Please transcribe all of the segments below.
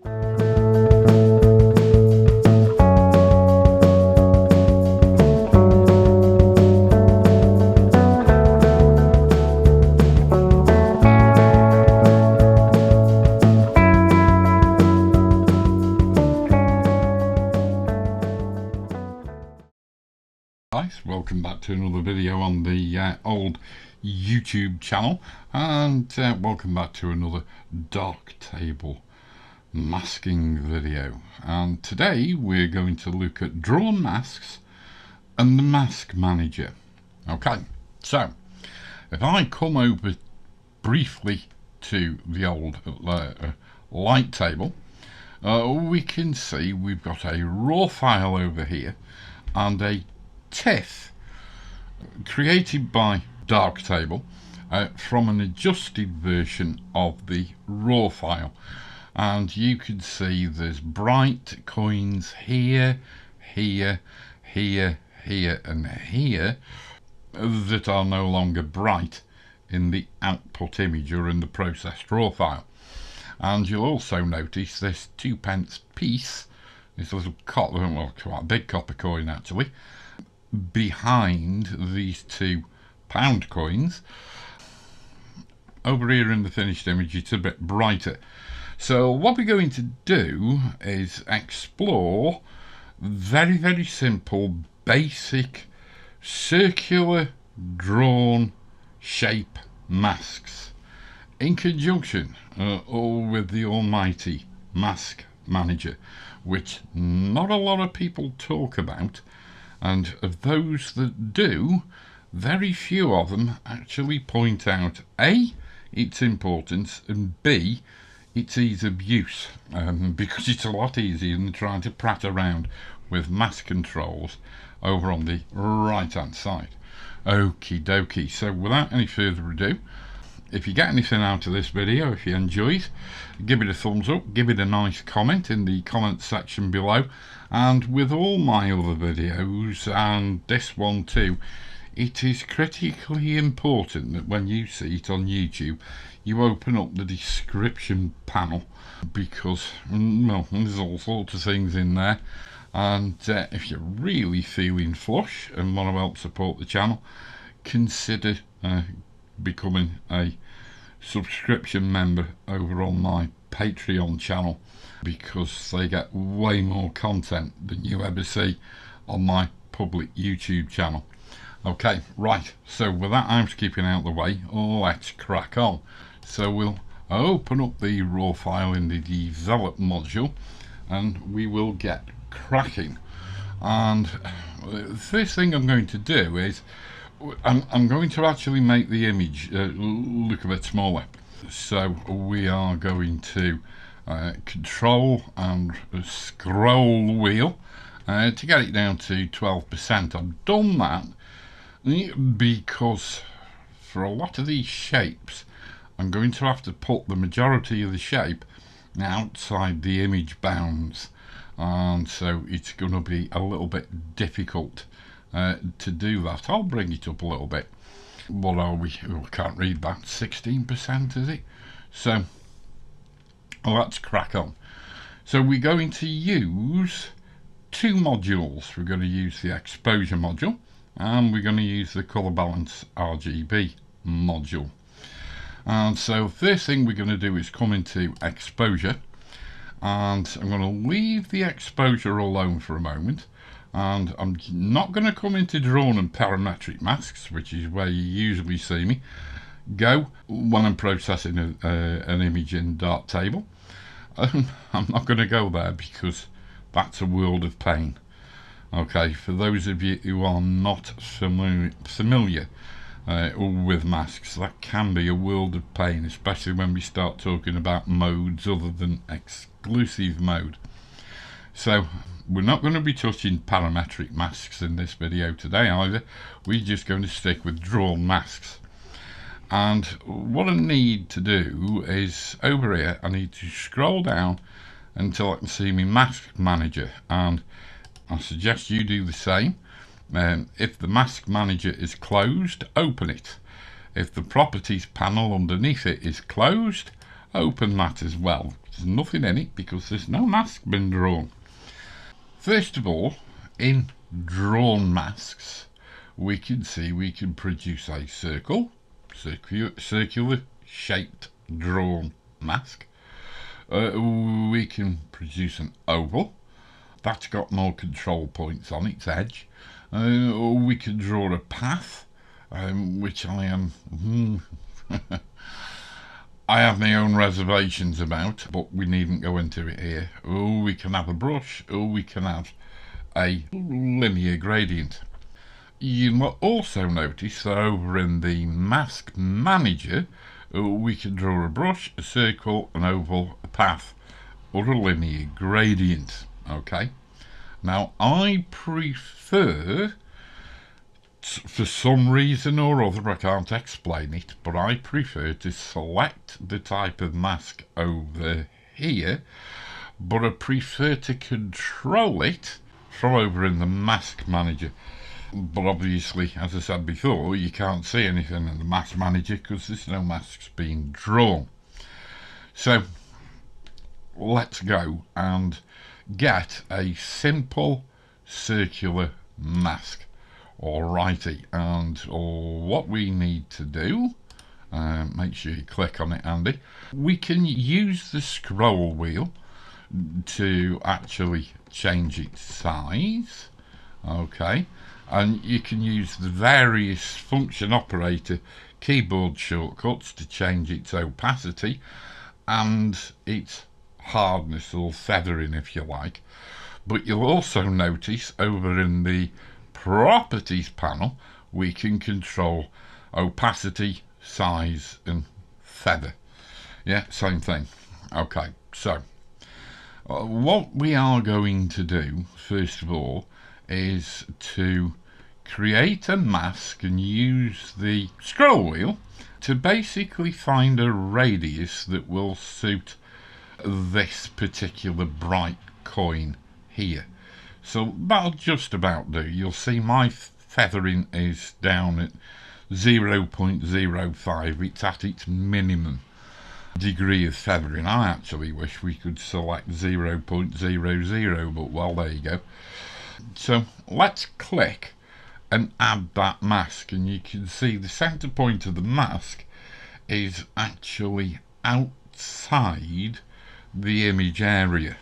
Welcome back to another video on the old YouTube channel, and welcome back to another Darktable masking video. And today we're going to look at drawn masks and the mask manager. Okay, so if I come over briefly to the old light table, we can see we've got a raw file over here and a TIFF created by Darktable from an adjusted version of the raw file, and you can see there's bright coins here, here, here, here and here that are no longer bright in the output image or in the processed raw file. And you'll also notice this 2p piece, this little copper, well, quite a big copper coin actually, behind these £2 coins. Over here in the finished image it's a bit brighter. So what we're going to do is explore very simple basic circular drawn shape masks in conjunction all with the almighty mask manager, which not a lot of people talk about. And of those that do, very few of them actually point out A, its importance, and B, its ease of use, because it's a lot easier than trying to prat around with mask controls over on the right hand side. Okie dokie, so without any further ado, if you get anything out of this video, if you enjoy it, give it a thumbs up, give it a nice comment in the comment section below. And with all my other videos, and this one too, it is critically important that when you see it on YouTube, you open up the description panel, because, well, there's all sorts of things in there. And if you're really feeling flush and want to help support the channel, consider becoming a subscription member over on my Patreon channel, because they get way more content than you ever see on my public YouTube channel. Okay, right, so with that housekeeping out of the way, let's crack on. So we'll open up the raw file in the develop module and we will get cracking. And the first thing I'm going to do is I'm going to actually make the image look a bit smaller. So we are going to control and scroll wheel to get it down to 12%. I've done that because for a lot of these shapes I'm going to have to put the majority of the shape outside the image bounds, and so it's going to be a little bit difficult to do that. I'll bring it up a little bit. What are we? Oh, I can't read that. 16%, is it? So let's crack on. So we're going to use two modules. We're going to use the exposure module and we're going to use the color balance RGB module. And so first thing we're going to do is come into exposure, and I'm going to leave the exposure alone for a moment, and I'm not going to come into drawn and parametric masks, which is where you usually see me go when I'm processing an image in Darktable. I'm not going to go there because that's a world of pain. Okay, for those of you who are not familiar with masks, that can be a world of pain, especially when we start talking about modes other than exclusive mode. So we're not going to be touching parametric masks in this video today either. We're just going to stick with drawn masks. And what I need to do is, over here I need to scroll down until I can see my mask manager, and I suggest you do the same. If the mask manager is closed, open it. If the properties panel underneath it is closed, open that as well. There's nothing in it because there's no mask been drawn. First of all, in drawn masks, we can see we can produce a circular shaped drawn mask. We can produce an oval that's got more control points on its edge. We can draw a path, which I have my own reservations about, but we needn't go into it here. We can have a brush, or we can have a linear gradient. You'll also notice that over in the Mask Manager, we can draw a brush, a circle, an oval, a path, or a linear gradient. Okay. Now, I prefer, for some reason or other, I can't explain it, but I prefer to select the type of mask over here, but I prefer to control it from over in the Mask Manager. But obviously, as I said before, you can't see anything in the Mask Manager because there's no masks being drawn. So, let's go and get a simple circular mask. Alrighty, and what we need to do, make sure you click on it, Andy. We can use the scroll wheel to actually change its size. Okay, and you can use the various function operator keyboard shortcuts to change its opacity and its hardness or feathering, if you like. But you'll also notice over in the properties panel we can control opacity, size and feather. Yeah, same thing. Okay, so what we are going to do first of all is to create a mask and use the scroll wheel to basically find a radius that will suit this particular bright coin here. So that'll just about do. You'll see my feathering is down at 0.05. It's at its minimum degree of feathering. I actually wish we could select 0.00, but well, there you go. So let's click and add that mask, and you can see the center point of the mask is actually outside the image area,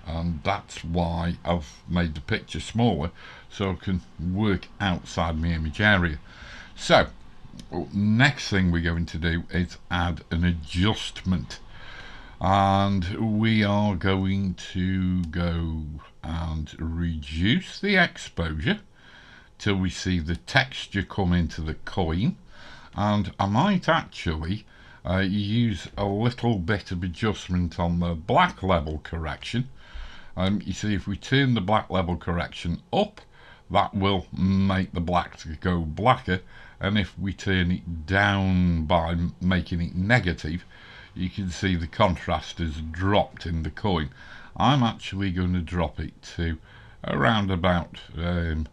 and that's why I've made the picture smaller so I can work outside my image area. So next thing we're going to do is add an adjustment, and we are going to go and reduce the exposure till we see the texture come into the coin, and I might actually use a little bit of adjustment on the black level correction. You see, if we turn the black level correction up, that will make the black go blacker, and if we turn it down by making it negative, you can see the contrast has dropped in the coin. I'm actually going to drop it to around about 0.03,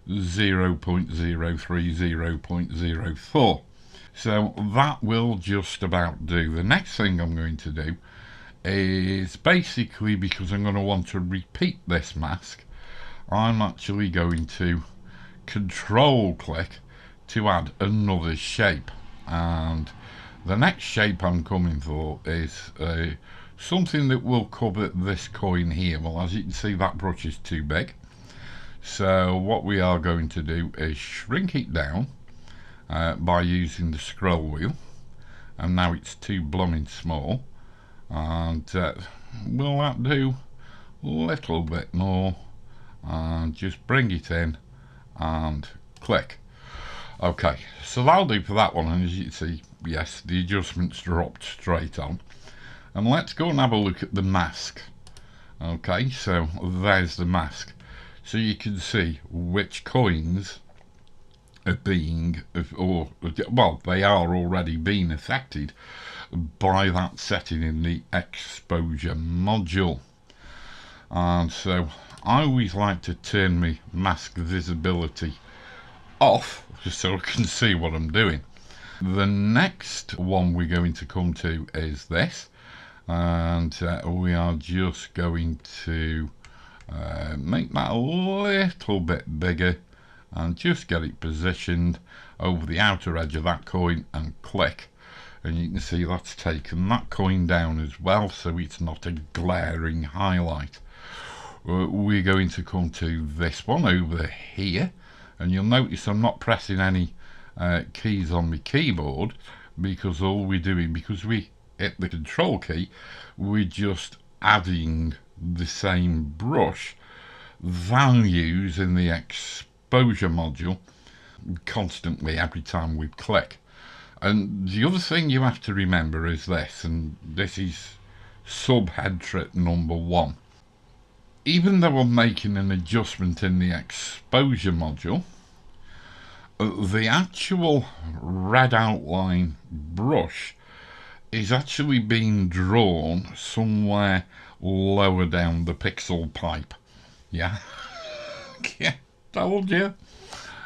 0.04. So that will just about do. The next thing I'm going to do is basically, because I'm going to want to repeat this mask, I'm actually going to control click to add another shape, and the next shape I'm coming for is something that will cover this coin here. Well, as you can see, that brush is too big, so what we are going to do is shrink it down by using the scroll wheel, and now it's too blooming small, and will that do a little bit more, and just bring it in and click. Okay, so that'll do for that one, and as you can see, yes, the adjustments dropped straight on. And let's go and have a look at the mask. Okay, so there's the mask, so you can see which coins are being, or well, they are already being affected by that setting in the exposure module. And so I always like to turn my mask visibility off just so I can see what I'm doing. The next one we're going to come to is this, and we are just going to make that a little bit bigger and just get it positioned over the outer edge of that coin and click, and you can see that's taken that coin down as well, so it's not a glaring highlight. We're going to come to this one over here, and you'll notice I'm not pressing any keys on my keyboard, because all we're doing, because we hit the control key, we're just adding the same brush values in the exposure module constantly every time we click. And the other thing you have to remember is this, and this is subhead trick number 1. Even though I'm making an adjustment in the exposure module, the actual red outline brush is actually being drawn somewhere lower down the pixel pipe. Yeah, yeah, told you.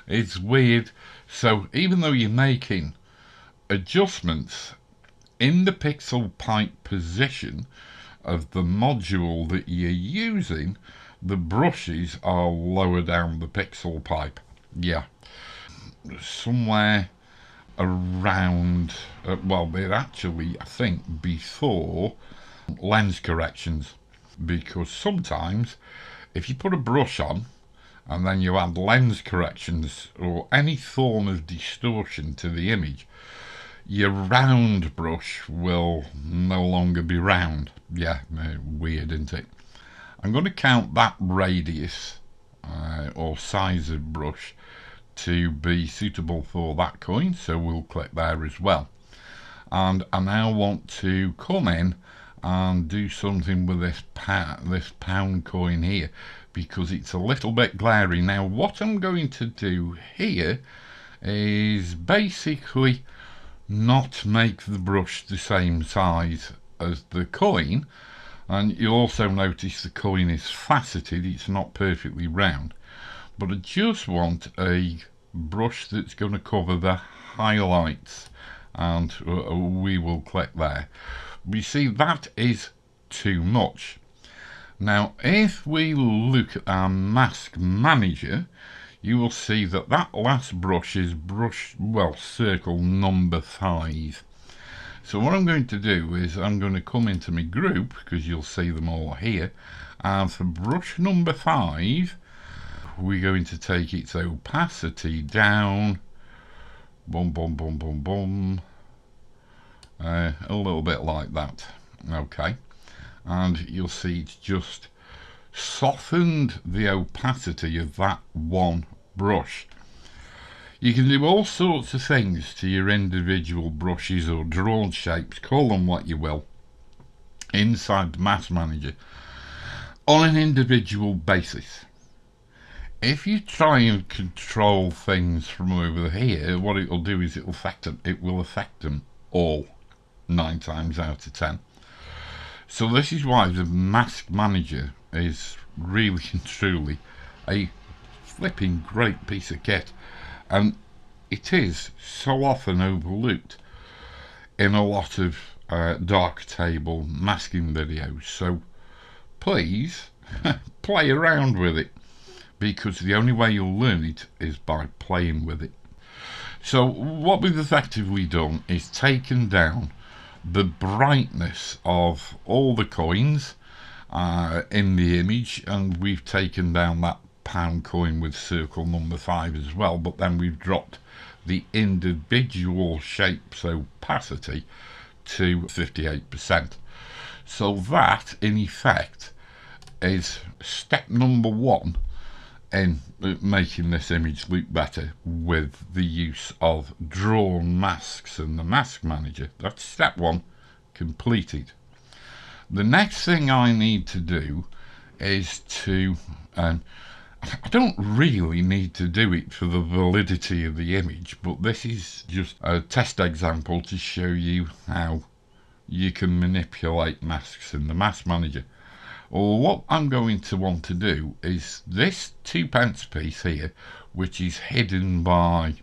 It's weird. So even though you're making adjustments in the pixel pipe position of the module that you're using, the brushes are lower down the pixel pipe. Yeah, somewhere around, well, they're actually, I think, before lens corrections, because sometimes if you put a brush on and then you add lens corrections or any form of distortion to the image, your round brush will no longer be round. Yeah, weird, isn't it? I'm going to count that radius or size of brush to be suitable for that coin, so we'll click there as well. And I now want to come in and do something with this pound coin here, because it's a little bit glary. Now what I'm going to do here is basically not make the brush the same size as the coin, and you'll also notice the coin is faceted, it's not perfectly round, but I just want a brush that's going to cover the highlights, and we will click there. We see that is too much. Now if we look at our mask manager, you will see that that last brush is circle number 5. So what I'm going to do is I'm going to come into my group, because you'll see them all here, and for brush number 5 we're going to take its opacity down, boom boom boom boom boom, a little bit like that. Okay, and you'll see it's just softened the opacity of that one brush. You can do all sorts of things to your individual brushes or drawn shapes, call them what you will, inside the Mask Manager on an individual basis. If you try and control things from over here, what it will do is it will affect them all 9 times out of 10. So this is why the Mask Manager is really and truly a flipping great piece of kit, and it is so often overlooked in a lot of Darktable masking videos. So please play around with it, because the only way you'll learn it is by playing with it. So what we've effectively done is taken down the brightness of all the coins in the image, and we've taken down that pound coin with circle number 5 as well, but then we've dropped the individual shape's opacity to 58%. So that in effect is step number 1 in making this image look better with the use of drawn masks and the Mask Manager. That's step 1 completed. The next thing I need to do is to I don't really need to do it for the validity of the image, but this is just a test example to show you how you can manipulate masks in the Mask Manager. Well, what I'm going to want to do is this 2p piece here, which is hidden by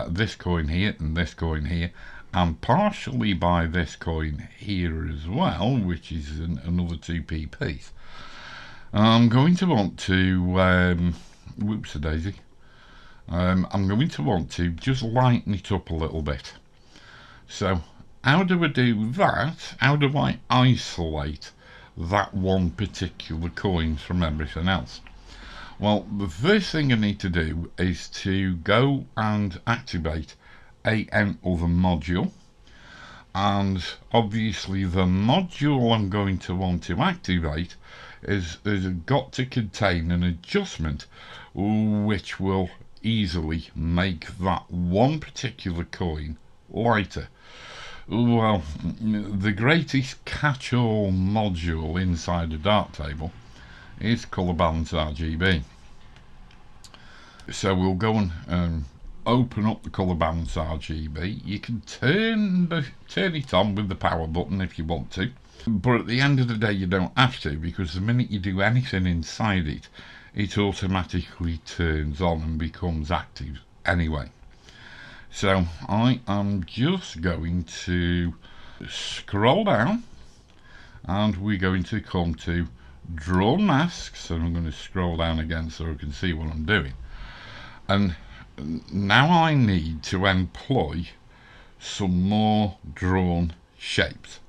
this coin here and this coin here, and partially by this coin here as well, which is another 2p piece. I'm going to want to, whoops-a-daisy, I'm going to want to just lighten it up a little bit. So how do I do that? How do I isolate that one particular coin from everything else? Well, the first thing I need to do is to go and activate another module, and obviously the module I'm going to want to activate is got to contain an adjustment which will easily make that one particular coin lighter. Well, the greatest catch-all module inside a Darktable is colour balance RGB. So we'll go and open up the colour balance RGB. You can turn it on with the power button if you want to, but at the end of the day you don't have to, because the minute you do anything inside it, it automatically turns on and becomes active anyway. So I am just going to scroll down, and we're going to come to drawn masks, and I'm going to scroll down again so I can see what I'm doing. And now I need to employ some more drawn shapes.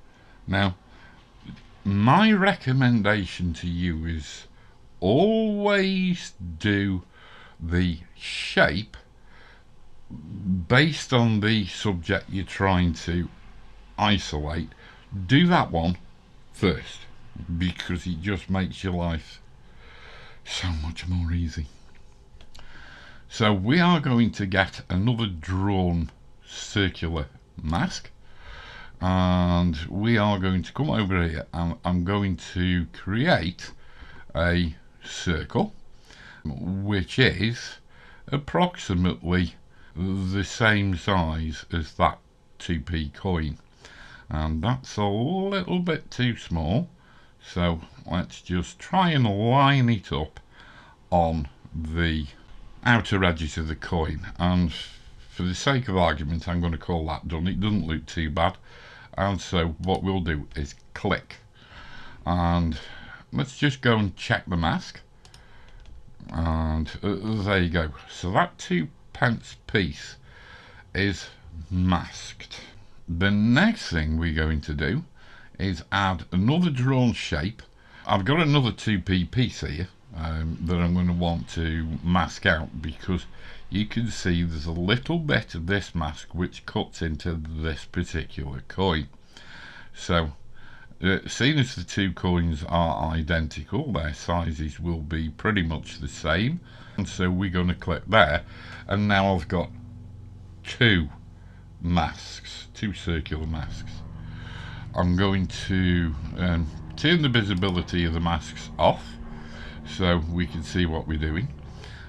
Now, my recommendation to you is always do the shape based on the subject you're trying to isolate. Do that one first, because it just makes your life so much more easy. So we are going to get another drawn circular mask, and we are going to come over here, and I'm going to create a circle which is approximately the same size as that 2p coin, and that's a little bit too small, so let's just try and line it up on the outer edges of the coin, and for the sake of argument I'm going to call that done. It doesn't look too bad, and so what we'll do is click, and let's just go and check the mask, and there you go. So that 2p piece is masked. The next thing we're going to do is add another drawn shape. I've got another 2p piece here that I'm going to want to mask out, because you can see there's a little bit of this mask which cuts into this particular coin. So seeing as the two coins are identical, their sizes will be pretty much the same, and so we're going to click there, and now I've got two masks, two circular masks. I'm going to turn the visibility of the masks off so we can see what we're doing,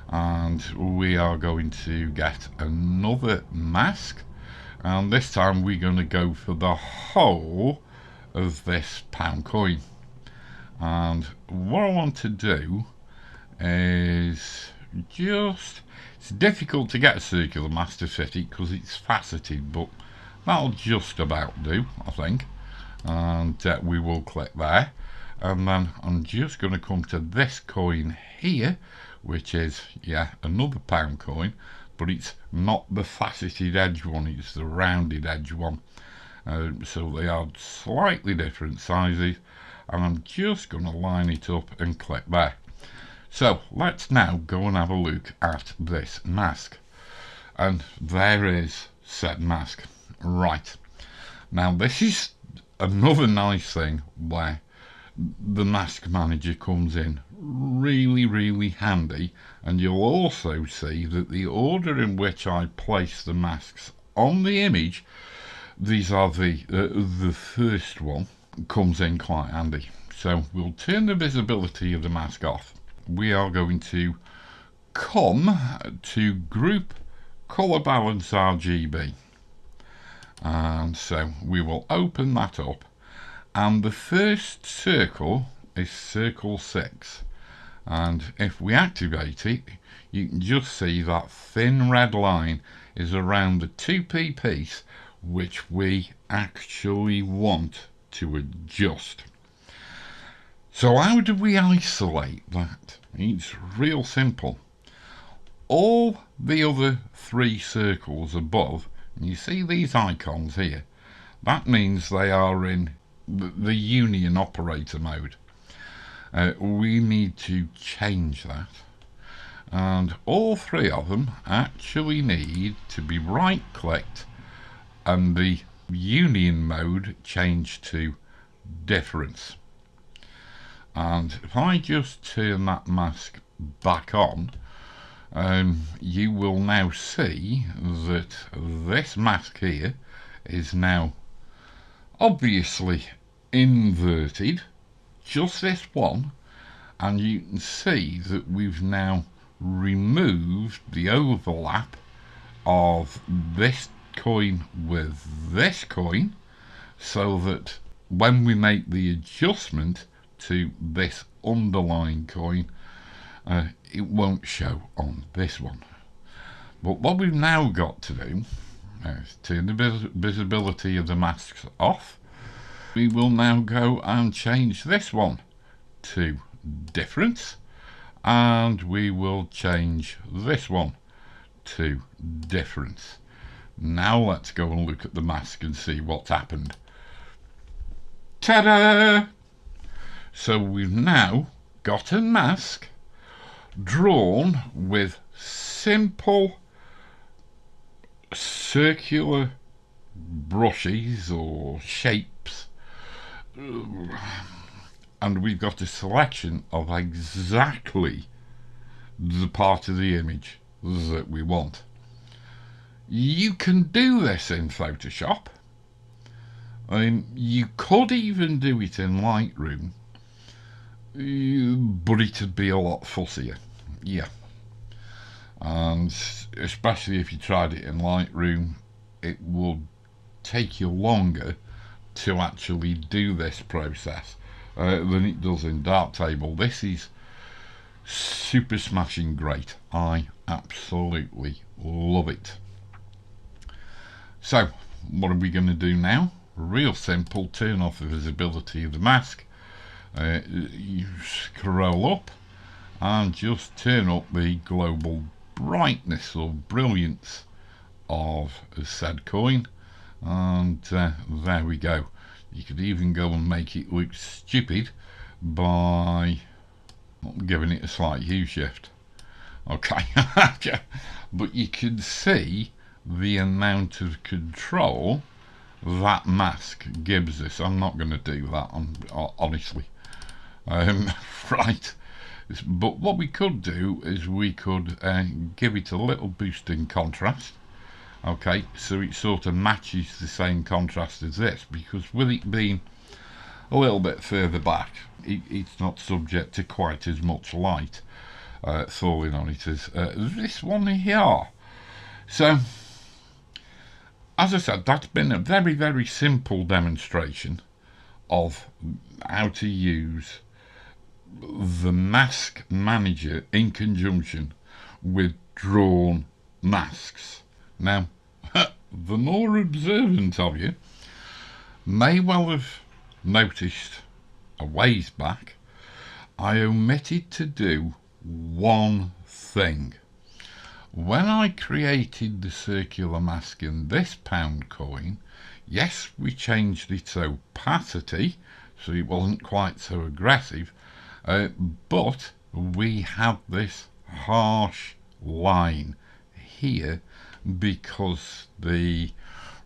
and we are going to get another mask, and this time we're going to go for the whole of this pound coin. And what I want to do is just, it's difficult to get a circular mask to fit it because it's faceted, but that'll just about do, I think. And we will click there, and then I'm just going to come to this coin here, which is, yeah, another pound coin, but it's not the faceted edge one, it's the rounded edge one. So they are slightly different sizes, and I'm just going to line it up and click there. So let's now go and have a look at this mask, and there is said mask. Right, now this is another nice thing where the mask manager comes in really handy, and you'll also see that the order in which I place the masks on the image, these are the first one, comes in quite handy. So we'll turn the visibility of the mask off. We are going to come to group colour balance RGB, and so we will open that up, and the first circle is circle 6, and if we activate it, you can just see that thin red line is around the 2p piece which we actually want to adjust. So how do we isolate that? It's real simple. All the other three circles above, you see these icons here, that means they are in the union operator mode. We need to change that, and all three of them actually need to be right clicked and the union mode changed to difference. And if I just turn that mask back on, you will now see that this mask here is now obviously inverted, just this one, and you can see that we've now removed the overlap of this coin with this coin, so that when we make the adjustment to this underlying coin, it won't show on this one. But what we've now got to do is turn the visibility of the masks off. We will now go and change this one to difference, and we will change this one to difference. Now let's go and look at the mask and see what's happened. Ta-da! So we've now got a mask drawn with simple circular brushes or shapes, and we've got a selection of exactly the part of the image that we want. You can do this in Photoshop. You could even do it in Lightroom, but it'd be a lot fussier. Yeah. And especially if you tried it in Lightroom, it will take you longer to actually do this process than it does in Darktable. This is super smashing great. I absolutely love it. So what are we going to do now? Real simple. Turn off the visibility of the mask, you scroll up and just turn up the global brightness or brilliance of said coin, and there we go. You could even go and make it look stupid by giving it a slight hue shift. Okay. But you can see the amount of control that mask gives us. I'm not going to do that, honestly. Right. But what we could do is we could give it a little boost in contrast. Okay, so it sort of matches the same contrast as this, because with it being a little bit further back, it's not subject to quite as much light falling on it as this one here. So, as I said, that's been a very, very simple demonstration of how to use the Mask Manager in conjunction with drawn masks. Now, the more observant of you may well have noticed a ways back I omitted to do one thing. When I created the circular mask in this pound coin, yes, we changed its opacity so it wasn't quite so aggressive, but we have this harsh line here because the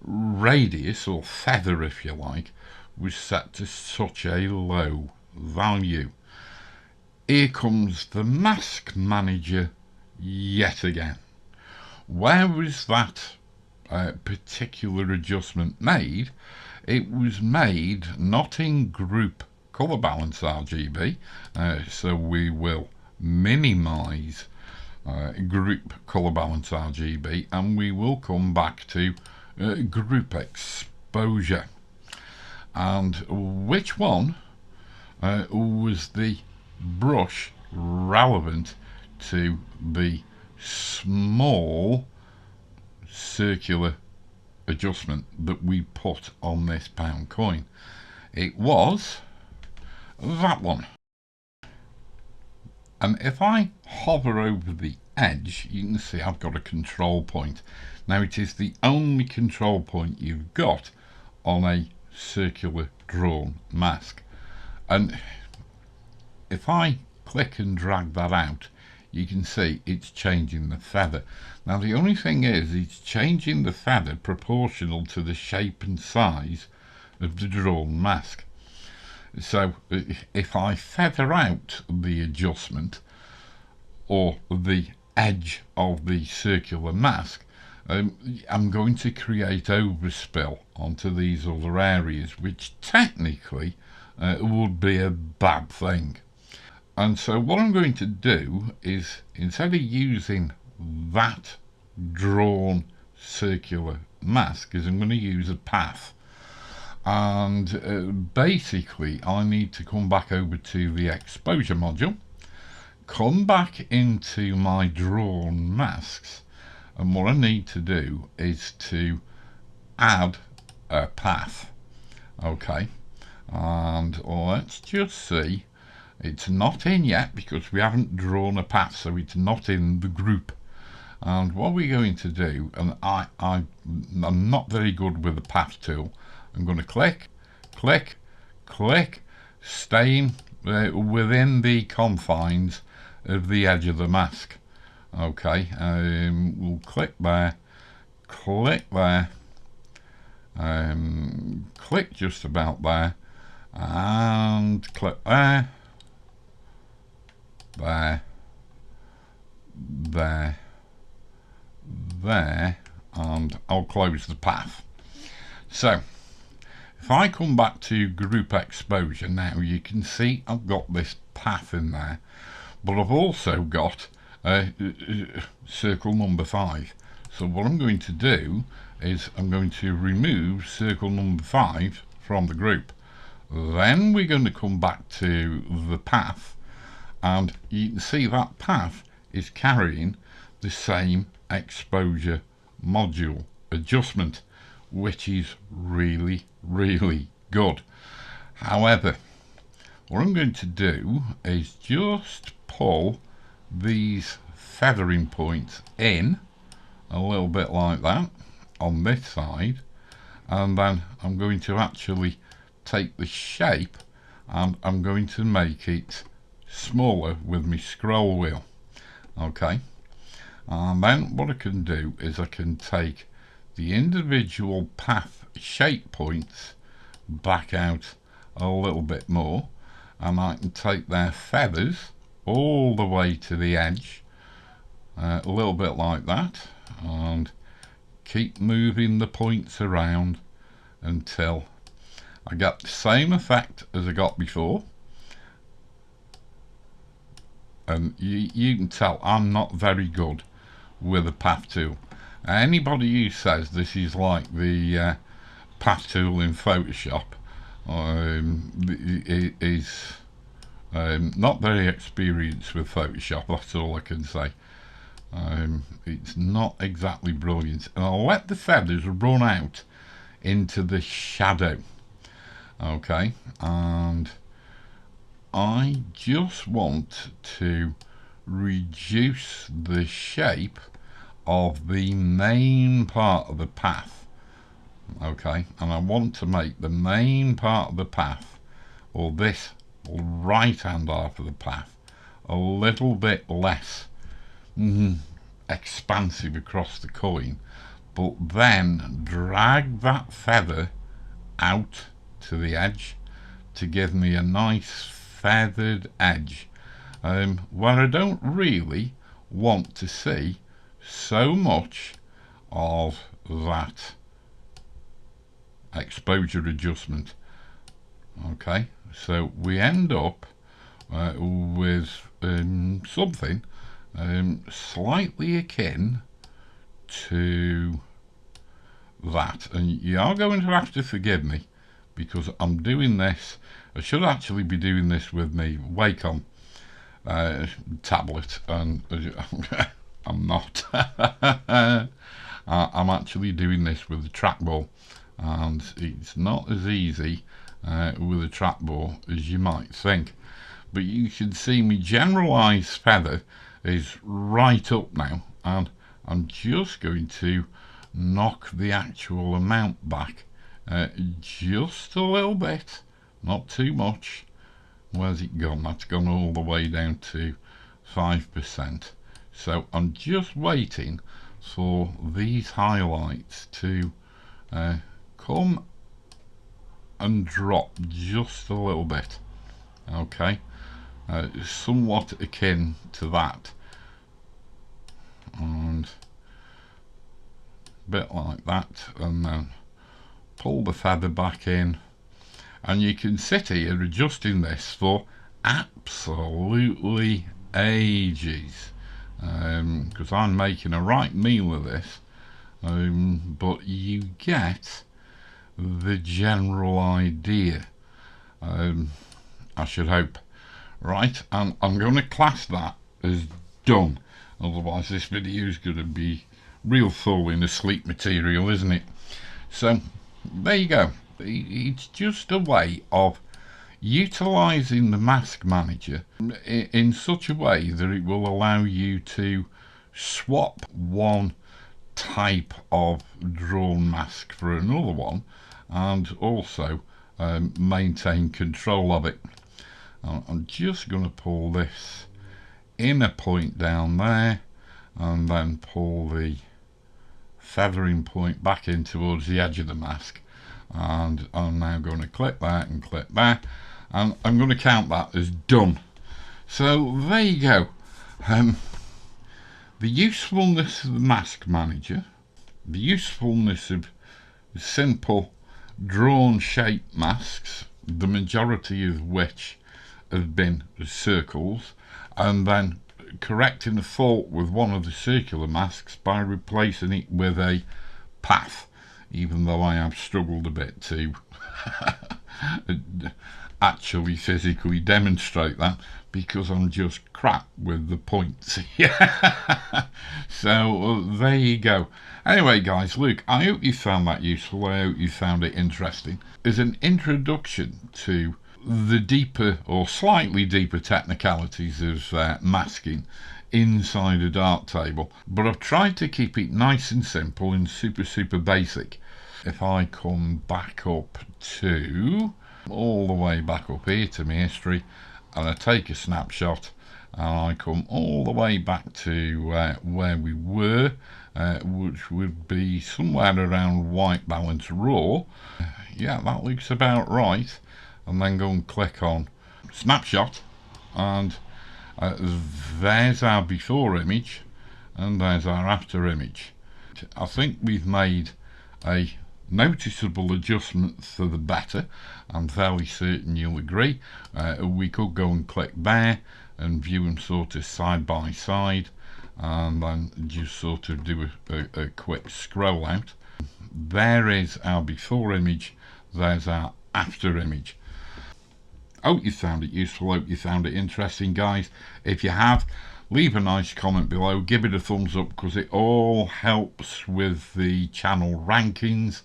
radius, or feather if you like, was set to such a low value. Here comes the Mask Manager yet again. Where was that particular adjustment made? It was made not in group color balance RGB, so we will minimize group color balance RGB, and we will come back to group exposure. And which one was the brush relevant to the small circular adjustment that we put on this pound coin. It was that one. And if I hover over the edge, you can see I've got a control point. Now it is the only control point you've got on a circular drawn mask. And if I click and drag that out, you can see it's changing the feather. Now the only thing is it's changing the feather proportional to the shape and size of the drawn mask. So if I feather out the adjustment or the edge of the circular mask, I'm going to create overspill onto these other areas, which technically would be a bad thing. And so what I'm going to do is, instead of using that drawn circular mask, is I'm going to use a path. And basically I need to come back over to the exposure module, come back into my drawn masks, and what I need to do is to add a path. Okay, and let's just see. It's not in yet because we haven't drawn a path, so it's not in the group. And what we're going to do, and I'm not very good with the path tool, I'm going to click, click, click, staying within the confines of the edge of the mask. Okay, we'll click there, click just about there, and click there, there, and I'll close the path. So if I come back to group exposure now, you can see I've got this path in there, but I've also got circle number 5. So what I'm going to do is I'm going to remove circle number 5 from the group. Then we're going to come back to the path, and you can see that path is carrying the same exposure module adjustment, which is really, really good. However, what I'm going to do is just pull these feathering points in a little bit like that on this side, and then I'm going to actually take the shape and I'm going to make it smaller with my scroll wheel. Okay, and then what I can do is I can take the individual path shape points back out a little bit more, and I can take their feathers all the way to the edge, a little bit like that, and keep moving the points around until I get the same effect as I got before. And you can tell I'm not very good with a path tool. Anybody who says this is like the path tool in Photoshop is not very experienced with Photoshop, that's all I can say. It's not exactly brilliant, and I'll let the feathers run out into the shadow. Okay, and I just want to reduce the shape of the main part of the path. Okay, and I want to make the main part of the path, or this right hand half of the path, a little bit less expansive across the coin, but then drag that feather out to the edge to give me a nice feathered edge, where I don't really want to see so much of that exposure adjustment. Okay, so we end up with something slightly akin to that, and you are going to have to forgive me because I'm doing this. I should actually be doing this with me Wacom tablet, and I'm not. I'm actually doing this with the trackball, and it's not as easy with a trackball as you might think. But you can see my generalised feather is right up now, and I'm just going to knock the actual amount back just a little bit, not too much. Where's it gone? That's gone all the way down to 5%. So I'm just waiting for these highlights to come and drop just a little bit. Okay, somewhat akin to that, and a bit like that, and then pull the feather back in, and you can sit here adjusting this for absolutely ages, because I'm making a right meal of this, but you get the general idea, I should hope. Right, and I'm going to class that as done, otherwise this video is going to be real full in the sleep material, isn't it? So there you go. It's just a way of utilising the mask manager in such a way that it will allow you to swap one type of drawn mask for another one, and also maintain control of it. I'm just going to pull this inner point down there, and then pull the feathering point back in towards the edge of the mask, and I'm now going to click that and click that, and I'm going to count that as done. So there you go. The usefulness of the mask manager, the usefulness of simple drawn shape masks, the majority of which have been circles, and then correcting a fault with one of the circular masks by replacing it with a path, even though I have struggled a bit to actually physically demonstrate that, because I'm just crap with the points. So there you go. Anyway guys, look, I hope you found that useful. I hope you found it interesting. As an introduction to the deeper or slightly deeper technicalities of masking inside a Darktable, but I've tried to keep it nice and simple and super basic. If I come back up to, all the way back up here to my history, and I take a snapshot, and I come all the way back to where we were, which would be somewhere around white balance raw. Yeah, that looks about right. And then go and click on snapshot, and there's our before image, and there's our after image. I think we've made a noticeable adjustment for the better. I'm fairly certain you'll agree. We could go and click there and view them sort of side by side, and then just sort of do a quick scroll out. There is our before image, there's our after image. Hope you found it useful, hope you found it interesting, guys. If you have, leave a nice comment below, give it a thumbs up, because it all helps with the channel rankings.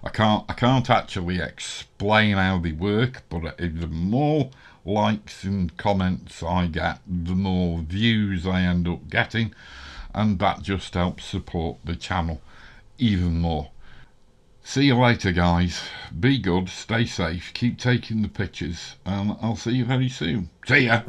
I can't actually explain how they work, but the more likes and comments I get, the more views I end up getting, and that just helps support the channel even more. See you later, guys. Be good, stay safe, keep taking the pictures, and I'll see you very soon. See ya!